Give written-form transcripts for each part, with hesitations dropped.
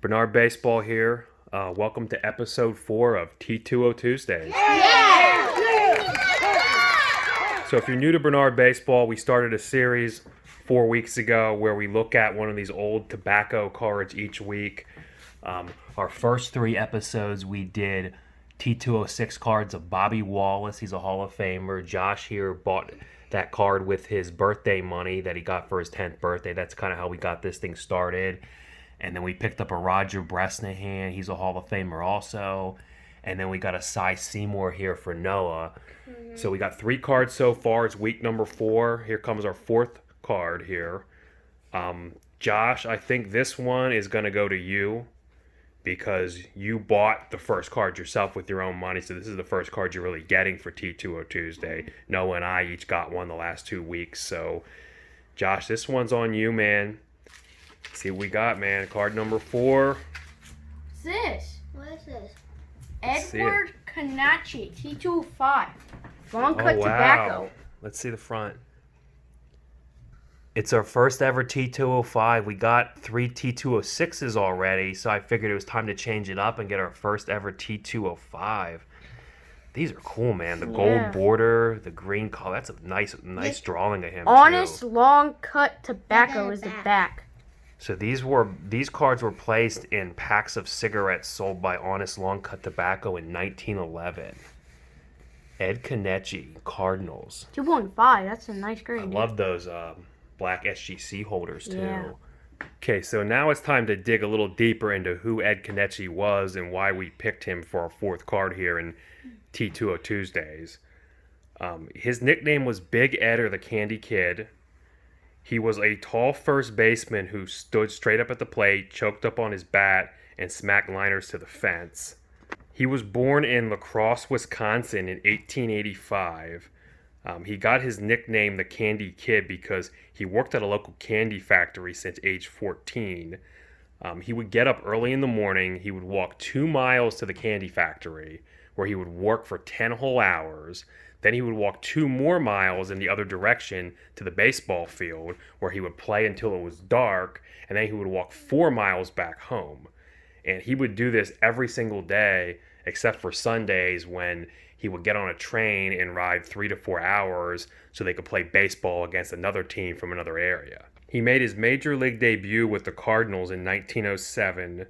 Bernard Baseball here. Welcome to episode 4 of T2-O-Tuesday. So if you're new to Bernard Baseball, we started a series 4 weeks ago where we look at one of these old tobacco cards each week. Our first 3 episodes we did T206 cards of Bobby Wallace. He's a Hall of Famer. Josh here bought that card with his birthday money that he got for his 10th birthday. That's kind of how we got this thing started. And then we picked up a Roger Bresnahan. He's a Hall of Famer also. And then we got a Cy Seymour here for Noah. So we got 3 cards so far. It's week number 4. Here comes our 4th card here. Josh, I think this one is going to go to you because you bought the first card yourself with your own money. So this is the first card you're really getting for T2-O-Tuesday. Noah and I each got one the last 2 weeks. So, Josh, this one's on you, man. See what we got, man. Card number 4. What's this? What is this? Ed Konetchy, T205. Long cut wow. tobacco. Let's see the front. It's our first ever T205. We got 3 T206s already, so I figured it was time to change it up and get our first ever T205. These are cool, man. The gold border, the green color. That's a nice drawing of him, Honest too. long cut tobacco is the back. So these cards were placed in packs of cigarettes sold by Honest Long Cut Tobacco in 1911. Ed Konetchy, Cardinals. 2.5. That's a nice grade. I dude. love those black SGC holders too. Yeah. Okay, so now it's time to dig a little deeper into who Ed Konetchy was and why we picked him for our 4th card here in T2-O-Tuesdays. His nickname was Big Ed or the Candy Kid. He was a tall first baseman who stood straight up at the plate, choked up on his bat, and smacked liners to the fence. He was born in La Crosse, Wisconsin in 1885. He got his nickname the Candy Kid because he worked at a local candy factory since age 14. He would get up early in the morning. He would walk 2 miles to the candy factory where he would work for 10 whole hours. Then he would walk 2 more miles in the other direction to the baseball field where he would play until it was dark, and then he would walk 4 miles back home. And he would do this every single day except for Sundays when he would get on a train and ride 3 to 4 hours so they could play baseball against another team from another area. He made his major league debut with the Cardinals in 1907.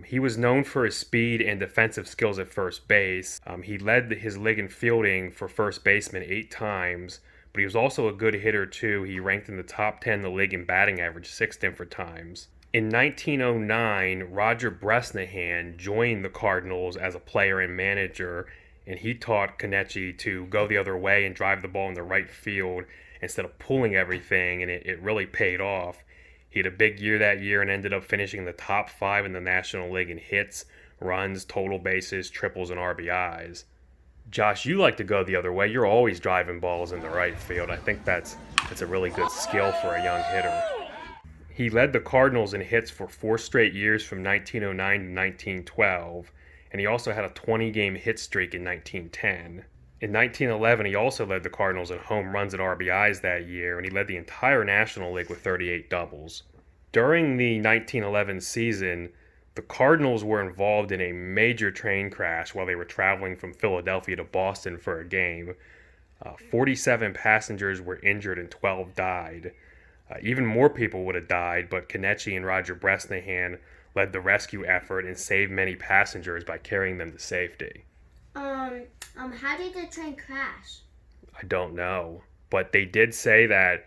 He was known for his speed and defensive skills at first base. He led his league in fielding for first baseman 8 times, but he was also a good hitter too. He ranked in the top 10 in the league in batting average 6 different times. In 1909, Roger Bresnahan joined the Cardinals as a player and manager, and he taught Konetchy to go the other way and drive the ball in the right field instead of pulling everything, and it really paid off. He had a big year that year and ended up finishing in the top 5 in the National League in hits, runs, total bases, triples, and RBIs. Josh, you like to go the other way. You're always driving balls in the right field. I think that's a really good skill for a young hitter. He led the Cardinals in hits for 4 straight years from 1909 to 1912, and he also had a 20-game hit streak in 1910. In 1911, he also led the Cardinals in home runs and RBIs that year, and he led the entire National League with 38 doubles. During the 1911 season, the Cardinals were involved in a major train crash while they were traveling from Philadelphia to Boston for a game. 47 passengers were injured and 12 died. Even more people would have died, but Konetchy and Roger Bresnahan led the rescue effort and saved many passengers by carrying them to safety. How did the train crash? I don't know, but they did say that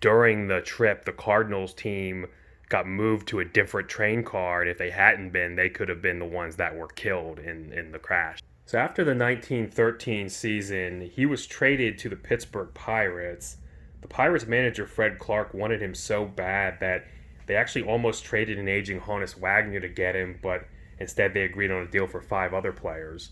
during the trip, the Cardinals team got moved to a different train car, and if they hadn't been, they could have been the ones that were killed in the crash. So after the 1913 season, he was traded to the Pittsburgh Pirates. The Pirates manager, Fred Clark, wanted him so bad that they actually almost traded an aging Honus Wagner to get him, but instead they agreed on a deal for 5 other players.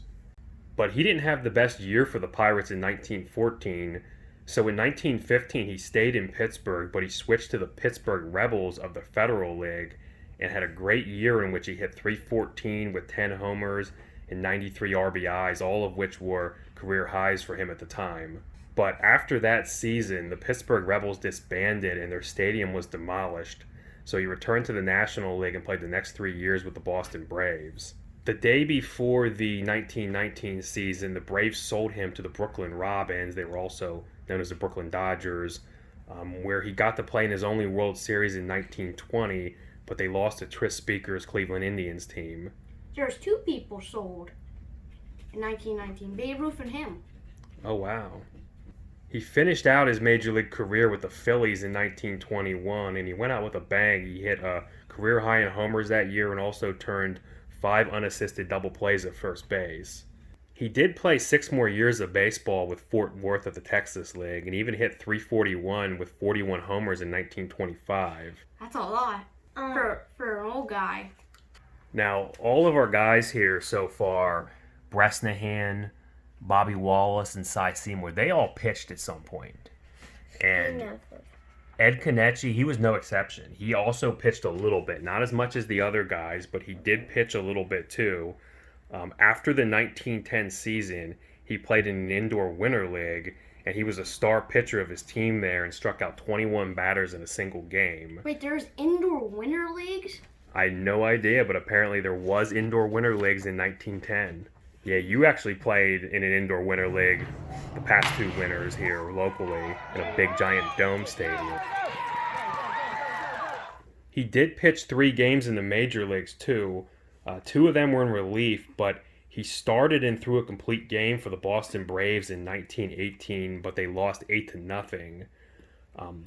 But he didn't have the best year for the Pirates in 1914, so in 1915 he stayed in Pittsburgh, but he switched to the Pittsburgh Rebels of the Federal League and had a great year in which he hit .314 with 10 homers and 93 RBIs, all of which were career highs for him at the time. But after that season, the Pittsburgh Rebels disbanded and their stadium was demolished. so he returned to the National League and played the next 3 years with the Boston Braves. The day before the 1919 season, the Braves sold him to the Brooklyn Robins. They were also known as the Brooklyn Dodgers, where he got to play in his only World Series in 1920, but they lost to Tris Speaker's Cleveland Indians team. There's 2 people sold in 1919, Babe Ruth and him. Oh, wow. He finished out his major league career with the Phillies in 1921, and he went out with a bang. He hit a career high in homers that year and also turned 5 unassisted double plays at first base. He did play 6 more years of baseball with Fort Worth of the Texas League, and even hit .341 with 41 homers in 1925. That's a lot for an old guy. Now, all of our guys here so far, Bresnahan, Bobby Wallace, and Cy Seymour, they all pitched at some point. And Ed Konetchy, he was no exception. He also pitched a little bit, not as much as the other guys, but he did pitch a little bit too. After the 1910 season, he played in an indoor winter league, and he was a star pitcher of his team there and struck out 21 batters in a single game. Wait, there's indoor winter leagues? I had no idea, but apparently there was indoor winter leagues in 1910. Yeah, you actually played in an indoor winter league the past 2 winters here locally in a big giant dome stadium. He did pitch 3 games in the major leagues too. 2 of them were in relief, but he started and threw a complete game for the Boston Braves in 1918, but they lost 8-0.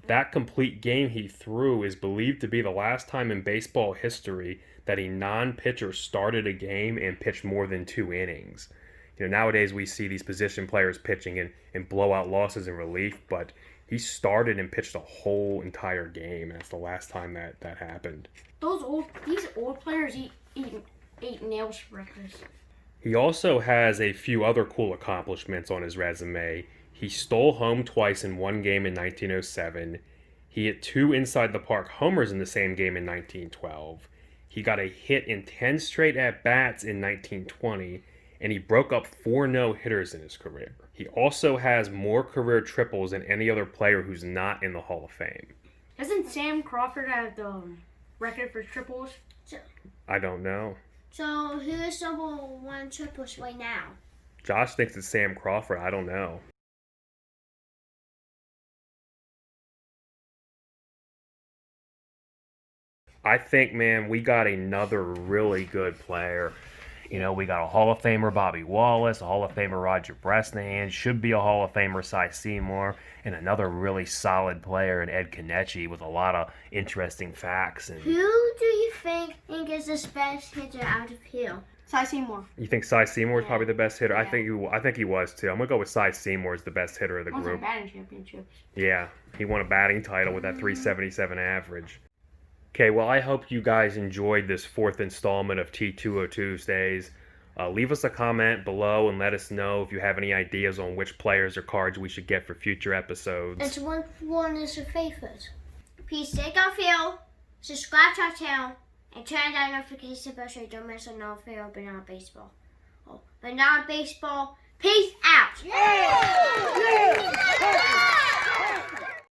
That complete game he threw is believed to be the last time in baseball history that a non-pitcher started a game and pitched more than 2 innings. Nowadays we see these position players pitching in blowout losses in relief, but he started and pitched a whole entire game, and that's the last time that happened. These old players eat nail sprinkles. He also has a few other cool accomplishments on his resume. He stole home twice in 1 game in 1907. He hit 2 inside the park homers in the same game in 1912. He got a hit in 10 straight at-bats in 1920, and he broke up 4 no-hitters in his career. He also has more career triples than any other player who's not in the Hall of Fame. Doesn't Sam Crawford have the record for triples? I don't know. So who is number 1 triples right now? Josh thinks it's Sam Crawford. I don't know. I think, man, we got another really good player. We got a Hall of Famer, Bobby Wallace, a Hall of Famer, Roger Bresnahan, should be a Hall of Famer, Cy Seymour, and another really solid player in Ed Konetchy with a lot of interesting facts. And who do you think is the best hitter out of here? Cy Seymour. You think Cy Seymour is probably the best hitter? Yeah. I think he was too. I'm gonna go with Cy Seymour as the best hitter of the group. Batting championships. Yeah, he won a batting title with that .377 average. Okay, well, I hope you guys enjoyed this 4th installment of T2-O-Tuesdays. Leave us a comment below and let us know if you have any ideas on which players or cards we should get for future episodes. And one is your favorite. Please take our video, subscribe to our channel, and turn that notification bell so you don't miss another video but not baseball. But not baseball. Peace out! Yeah!